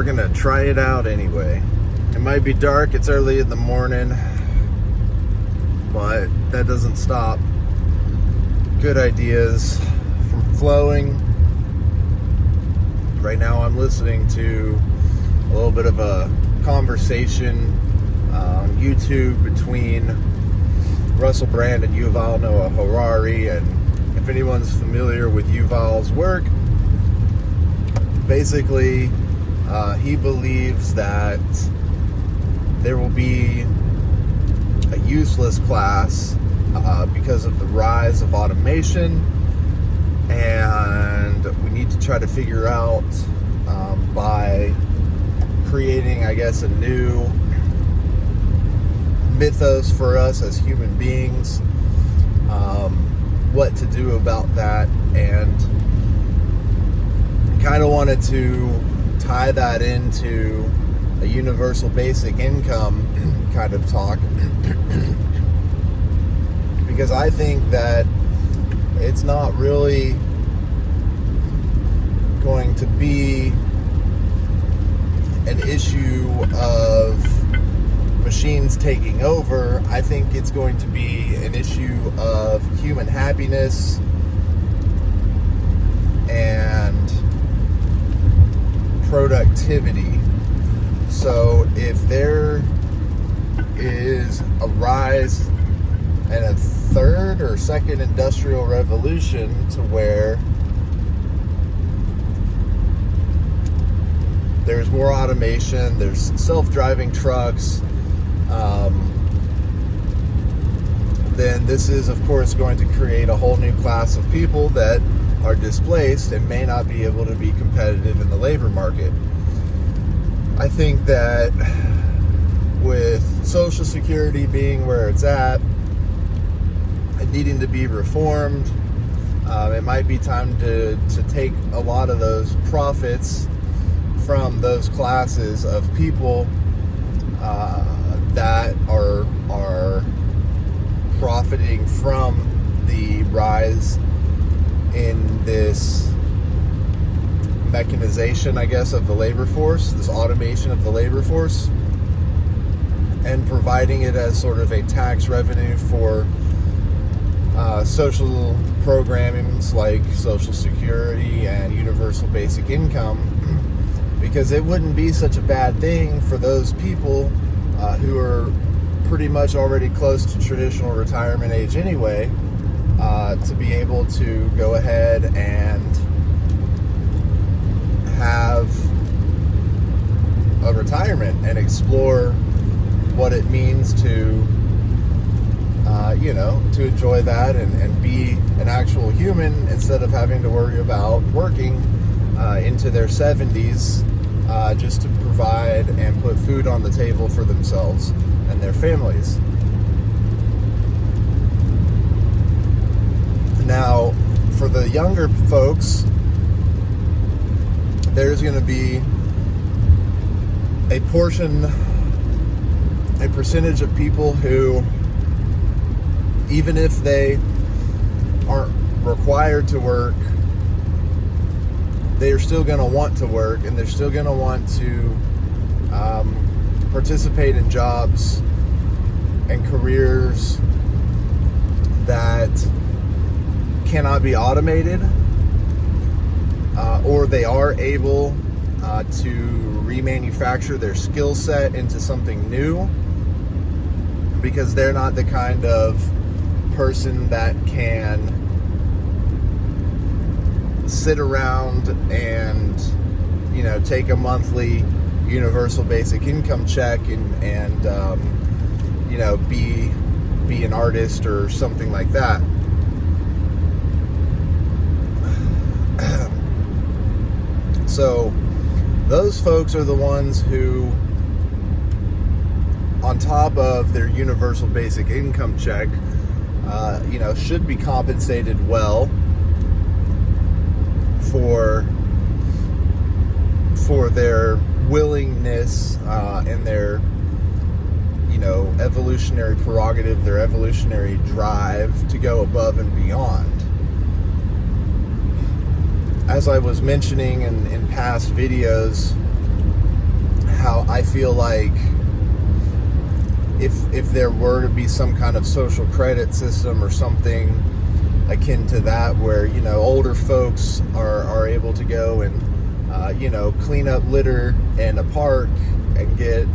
we're gonna try it out anyway. It might be dark, it's early in the morning, but that doesn't stop good ideas from flowing. Right now I'm listening to a little bit of a conversation on YouTube between Russell Brand and Yuval Noah Harari. And if anyone's familiar with Yuval's work, basically he believes that there will be a useless class because of the rise of automation, and we need to try to figure out by creating, I guess, a new mythos for us as human beings, what to do about that. And kind of wanted to tie that into a universal basic income kind of talk, because I think that it's not really going to be an issue of machines taking over. I think it's going to be an issue of human happiness and productivity. So if there is a rise and a third or second industrial revolution to where there's more automation, there's self-driving trucks, then this is of course going to create a whole new class of people that are displaced and may not be able to be competitive in the labor market. I think that with Social Security being where it's at and needing to be reformed, it might be time to take a lot of those profits from those classes of people that are profiting from the rise in this mechanization, I guess, of the labor force, this automation of the labor force, and providing it as sort of a tax revenue for social programmings like Social Security and universal basic income, because it wouldn't be such a bad thing for those people who are pretty much already close to traditional retirement age anyway, to be able to go ahead and have a retirement and explore what it means to to enjoy that and be an actual human, instead of having to worry about working into their 70s just to provide and put food on the table for themselves and their families. Now, for the younger folks, there's going to be a percentage of people who, even if they aren't required to work, they're still going to want to work, and they're still going to want to participate in jobs and careers that cannot be automated, or they are able to remanufacture their skill set into something new, because they're not the kind of person that can sit around and take a monthly universal basic income check and be an artist or something like that. So those folks are the ones who, on top of their universal basic income check, should be compensated well for their willingness and their evolutionary prerogative, their evolutionary drive to go above and beyond. As I was mentioning in past videos, how I feel like if there were to be some kind of social credit system or something akin to that, where, you know, older folks are able to go and you know, clean up litter in a park and get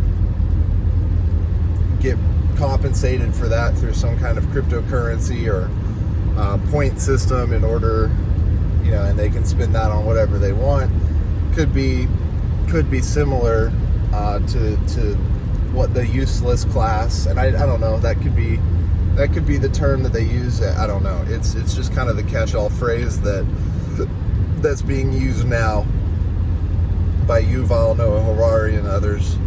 compensated for that through some kind of cryptocurrency or point system, in order, you know, and they can spend that on whatever they want, could be similar to what the useless class, and I don't know, that could be the term that they use. I don't know. It's just kind of the catch-all phrase that's being used now by Yuval Noah Harari and others.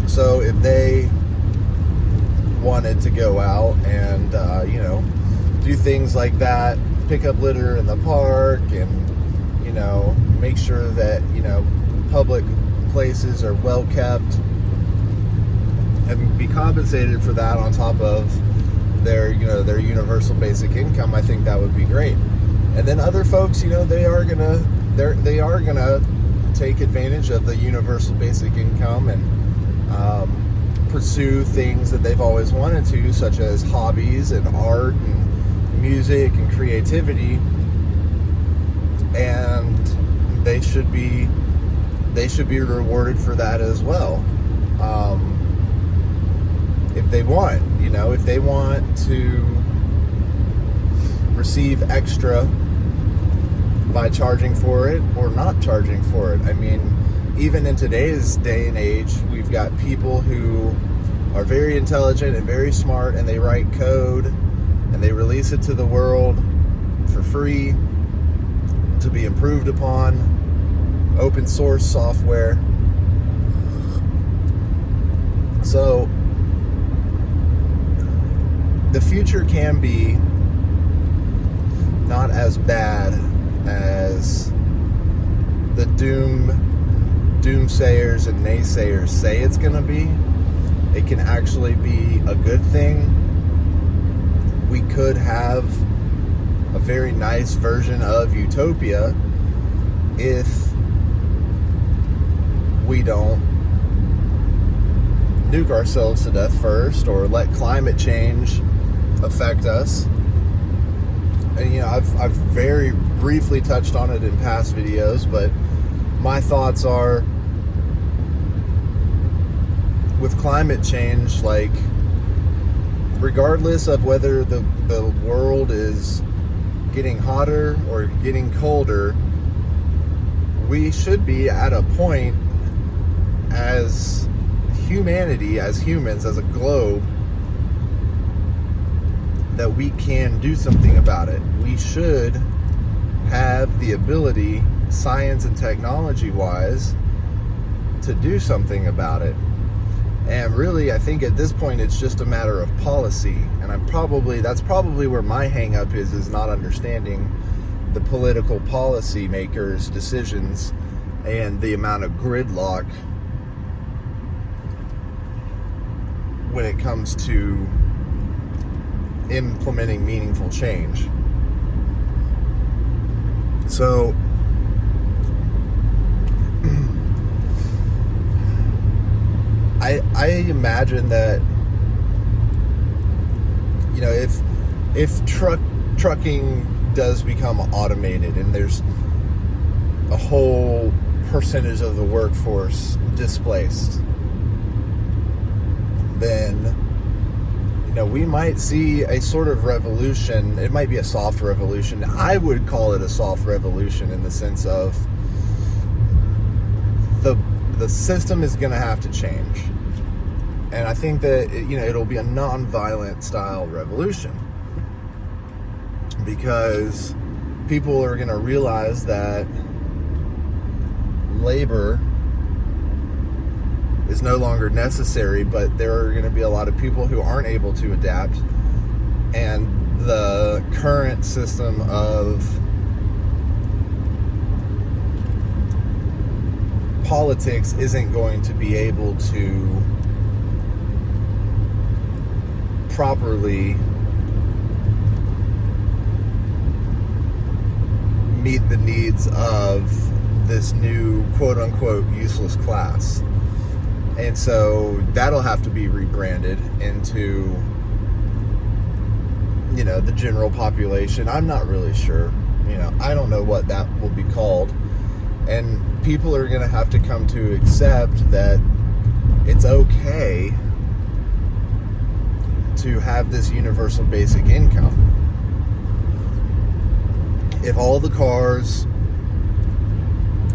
So if they wanted to go out and you know, do things like that, pick up litter in the park, and, you know, make sure that, you know, public places are well kept, and be compensated for that on top of their, you know, their universal basic income, I think that would be great. And then other folks, you know, they are gonna take advantage of the universal basic income and pursue things that they've always wanted to, such as hobbies and art and music and creativity, and they should be rewarded for that as well. If they want, you know, if they want to receive extra by charging for it or not charging for it. I mean, even in today's day and age, we've got people who are very intelligent and very smart, and they write code and they release it to the world for free to be improved upon, open source software. So the future can be not as bad as the doomsayers and naysayers say it's going to be. It can actually be a good thing. We could have a very nice version of utopia if we don't nuke ourselves to death first, or let climate change affect us. And, you know, I've very briefly touched on it in past videos, but my thoughts are, with climate change, like, regardless of whether the world is getting hotter or getting colder, we should be at a point as humanity, as humans, as a globe, that we can do something about it. We should have the ability, science and technology wise, to do something about it. And really, I think at this point it's just a matter of policy, and that's probably where my hang up is not understanding the political policy makers' decisions and the amount of gridlock when it comes to implementing meaningful change. So I imagine that, you know, if trucking does become automated and there's a whole percentage of the workforce displaced, then, you know, we might see a sort of revolution. It might be a soft revolution. I would call it a soft revolution, in the sense of the system is going to have to change. And I think that, you know, it'll be a non-violent style revolution, because people are going to realize that labor is no longer necessary, but there are going to be a lot of people who aren't able to adapt, and the current system of politics isn't going to be able to properly meet the needs of this new quote-unquote useless class. And so that'll have to be rebranded into, you know, the general population. I'm not really sure. You know, I don't know what that will be called. And people are going to have to come to accept that it's okay to have this universal basic income. If all the cars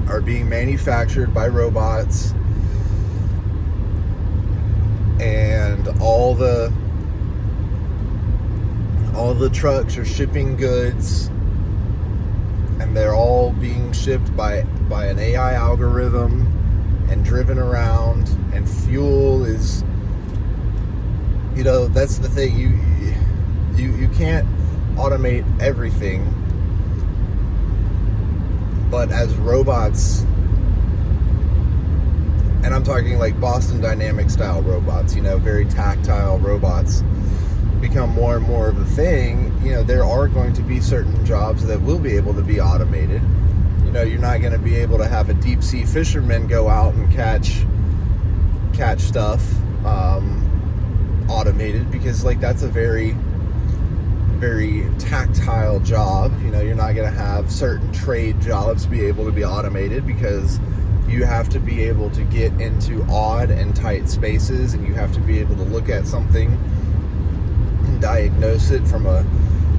are being manufactured by robots and all the trucks are shipping goods and they're all being shipped by an AI algorithm and driven around, and fuel is, you know, that's the thing, you can't automate everything, but as robots, and I'm talking like Boston Dynamics style robots, you know, very tactile robots, become more and more of a thing, you know, there are going to be certain jobs that will be able to be automated. You know, you're not going to be able to have a deep sea fisherman go out and catch stuff automated, because like that's a very, very tactile job. You know, you're not going to have certain trade jobs be able to be automated, because you have to be able to get into odd and tight spaces, and you have to be able to look at something and diagnose it from a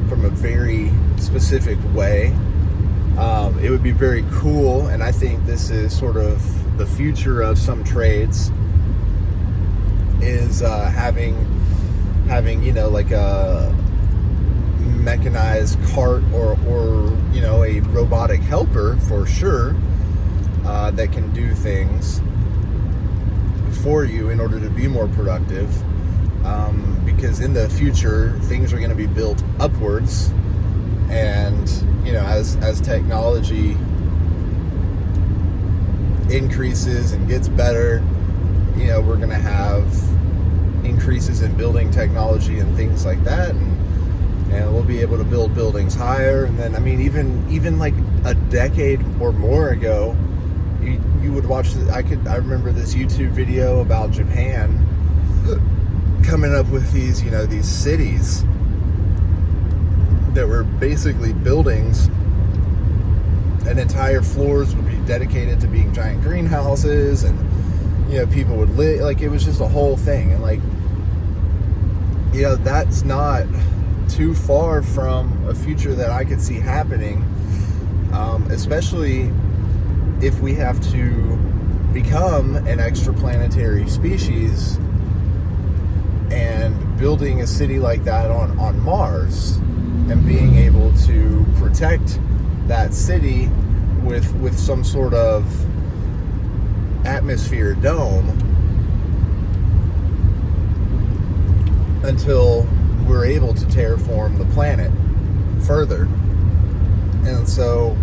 very specific way. It would be very cool, and I think this is sort of the future of some trades, is having you know, like a mechanized cart or you know, a robotic helper for sure, that can do things for you in order to be more productive, because in the future things are going to be built upwards, and you know, as technology increases and gets better, you know, we're going to have increases in building technology and things like that, and we'll be able to build buildings higher. And then, I mean, even like a decade or more ago, you would watch I remember this YouTube video about Japan coming up with these, you know, these cities that were basically buildings, and entire floors would be dedicated to being giant greenhouses, and you know, people would live, like, it was just a whole thing. And like, you know, that's not too far from a future that I could see happening, especially if we have to become an extraplanetary species, and building a city like that on Mars, and being able to protect that city with some sort of atmosphere dome until we're able to terraform the planet further. And so,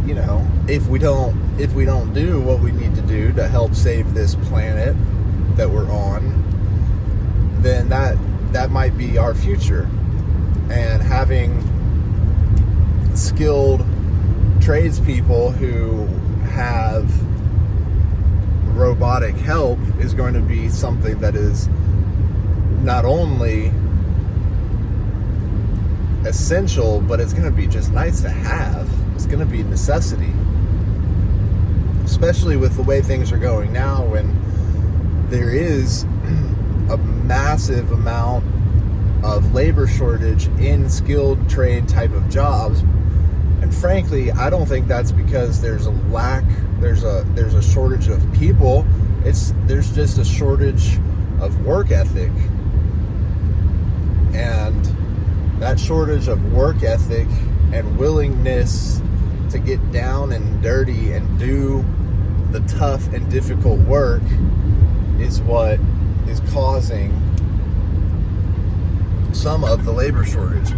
you know, if we don't do what we need to do to help save this planet that we're on, then that might be our future. And having skilled tradespeople who have robotic help is going to be something that is not only essential, but it's going to be just nice to have. It's going to be a necessity, especially with the way things are going now, when there is a massive amount of labor shortage in skilled trade type of jobs. And frankly, I don't think that's because there's a shortage of people. There's just a shortage of work ethic. And that shortage of work ethic and willingness to get down and dirty and do the tough and difficult work is what is causing some of the labor shortage.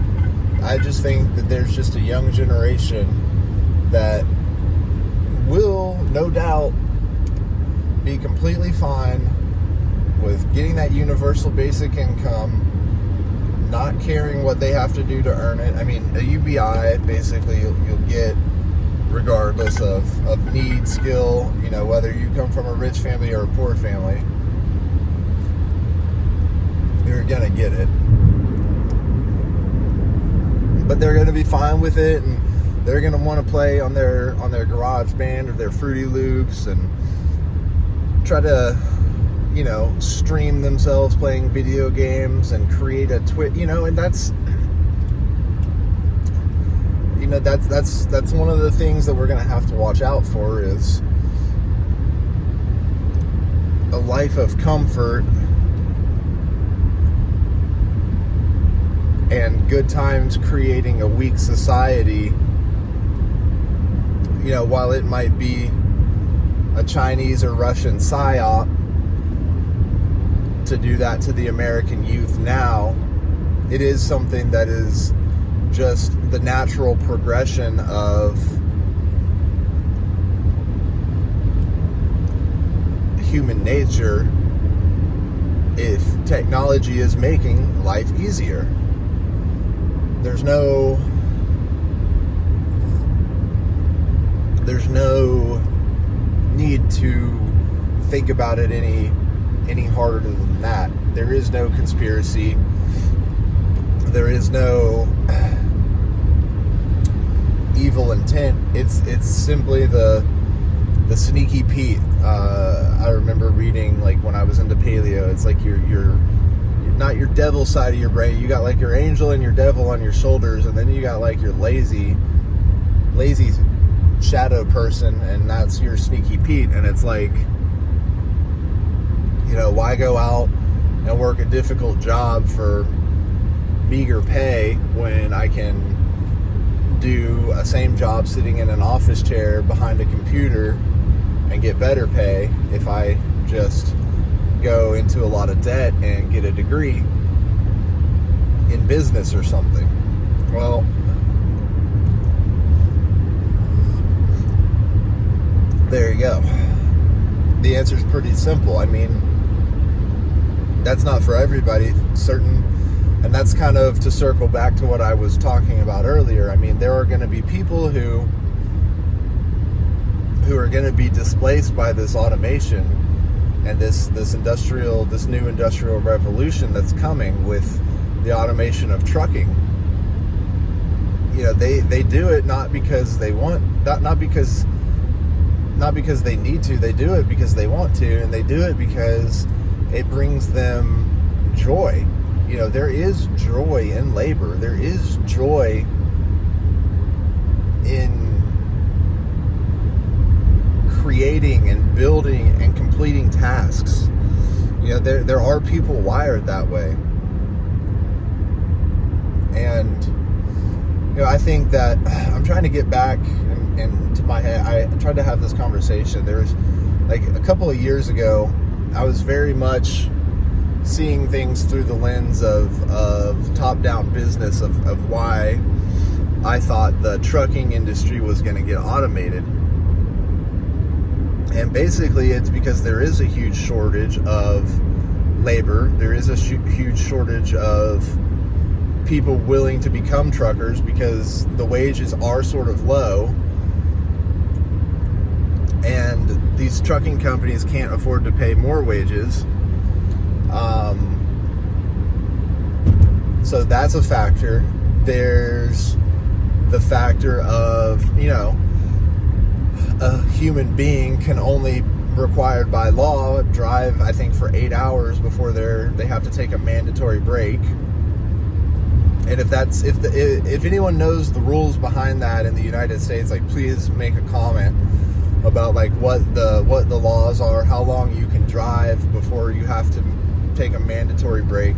I just think that there's just a young generation that will, no doubt, be completely fine with getting that universal basic income, not caring what they have to do to earn it. I mean, a UBI, basically, you'll get regardless of need, skill, whether you come from a rich family or a poor family, you're gonna get it. But they're gonna be fine with it, and they're gonna want to play on their garage band or their Fruity Loops and try to stream themselves playing video games and create a and that's one of the things that we're going to have to watch out for, is a life of comfort and good times creating a weak society. While it might be a Chinese or Russian psyop to do that to the American youth now, it is something that is just the natural progression of human nature if technology is making life easier. There's no need to think about it any harder than that. There is no conspiracy. There is no evil intent. It's simply the sneaky Pete. I remember reading, like, when I was into paleo, it's like you're not your devil side of your brain. You got like your angel and your devil on your shoulders, and then you got like your lazy shadow person, and that's your sneaky Pete. And it's like, why go out and work a difficult job for meager pay when I can do a same job sitting in an office chair behind a computer and get better pay if I just go into a lot of debt and get a degree in business or something? Well, there you go. The answer is pretty simple. I mean, that's not for everybody. And that's kind of to circle back to what I was talking about earlier. I mean, there are going to be people who are going to be displaced by this automation and this new industrial revolution that's coming with the automation of trucking. They do it not because they want, not because they need to. They do it because they want to, and they do it because it brings them joy. There is joy in labor. There is joy in creating and building and completing tasks. There are people wired that way. And I think that I'm trying to get back into my head. I tried to have this conversation. There was, like, a couple of years ago, I was very much seeing things through the lens of top-down business, of why I thought the trucking industry was going to get automated. And basically, it's because there is a huge shortage of labor. There is a huge shortage of people willing to become truckers because the wages are sort of low. And these trucking companies can't afford to pay more wages. So that's a factor. There's the factor of, a human being can only, required by law, drive, I think, for 8 hours before they have to take a mandatory break. And if anyone knows the rules behind that in the United States, like, please make a comment about, like, what the laws are, how long you can drive before you have to take a mandatory break.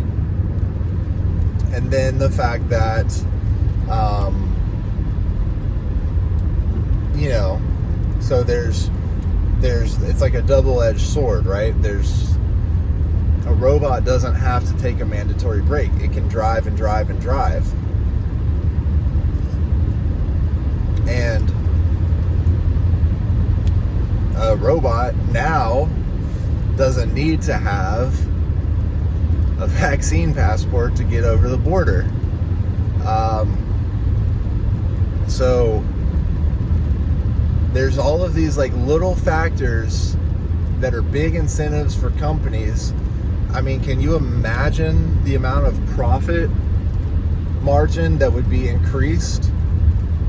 And then the fact that so there's it's like a double-edged sword, right? A robot doesn't have to take a mandatory break. It can drive and drive and drive. And a robot now doesn't need to have a vaccine passport to get over the border. So there's all of these like little factors that are big incentives for companies. I mean, can you imagine the amount of profit margin that would be increased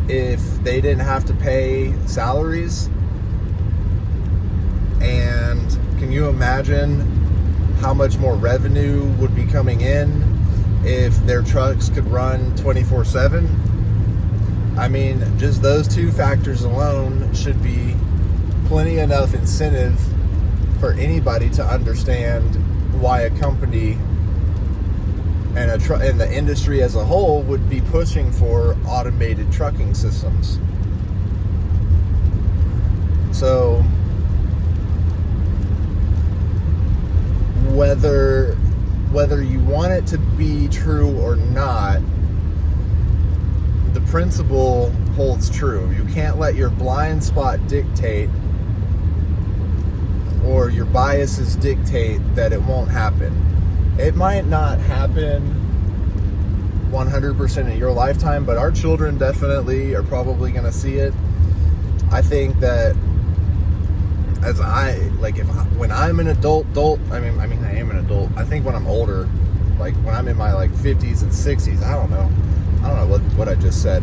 if they didn't have to pay salaries? And can you imagine how much more revenue would be coming in if their trucks could run 24/7? I mean, just those two factors alone should be plenty enough incentive for anybody to understand why a company and the industry as a whole would be pushing for automated trucking systems. So whether you want it to be true or not, the principle holds true. You can't let your blind spot dictate, or your biases dictate, that it won't happen. It might not happen 100% in your lifetime, but our children definitely are probably going to see it. I think that when I'm an adult, I mean I am an adult. I think when I'm older, like when I'm in my like 50s and 60s, I don't know what I just said.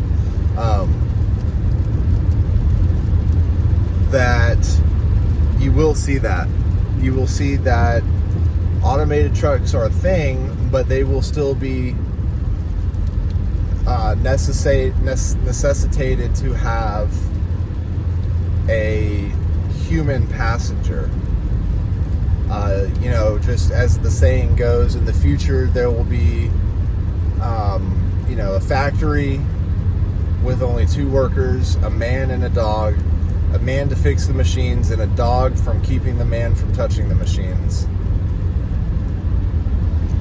That you will see that. You will see that automated trucks are a thing, but they will still be necessitated to have a human passenger. Just as the saying goes, in the future there will be a factory with only 2 workers, a man and a dog, a man to fix the machines and a dog from keeping the man from touching the machines.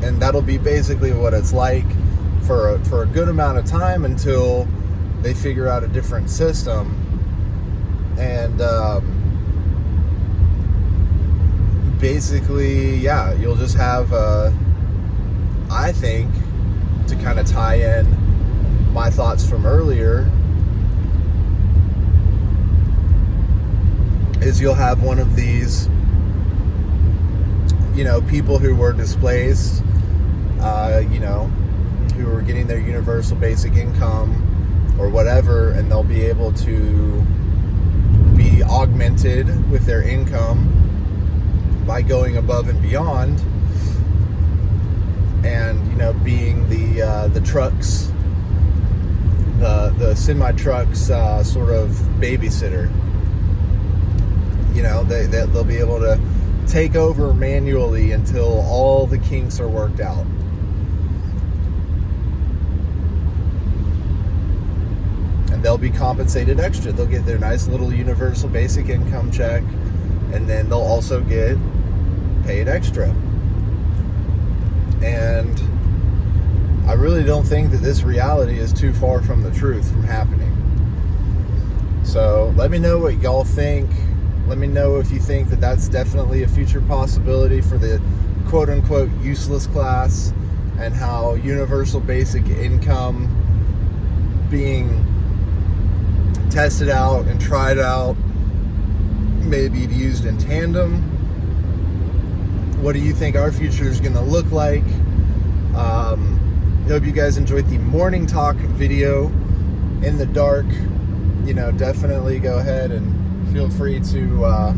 And that'll be basically what it's like for a good amount of time, until they figure out a different system. And basically, yeah, you'll just have, I think, to kind of tie in my thoughts from earlier, is you'll have one of these, people who were displaced, who are getting their universal basic income or whatever, and they'll be able to be augmented with their income by going above and beyond, and being the trucks, the semi trucks sort of babysitter. They'll be able to take over manually until all the kinks are worked out. And they'll be compensated extra. They'll get their nice little universal basic income check, and then they'll also get paid extra. And I really don't think that this reality is too far from the truth from happening. So let me know what y'all think. Let me know if you think that that's definitely a future possibility for the quote-unquote useless class, and how universal basic income being tested out and tried out may be used in tandem. What do you think our future is going to look like? I hope you guys enjoyed the morning talk video in the dark. Definitely go ahead and feel free to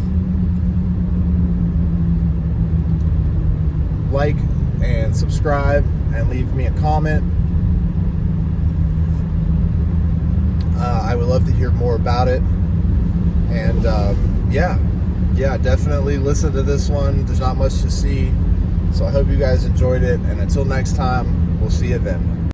like and subscribe and leave me a comment. I would love to hear more about it. And yeah, definitely listen to this one. There's not much to see. So I hope you guys enjoyed it. And until next time, we'll see you then.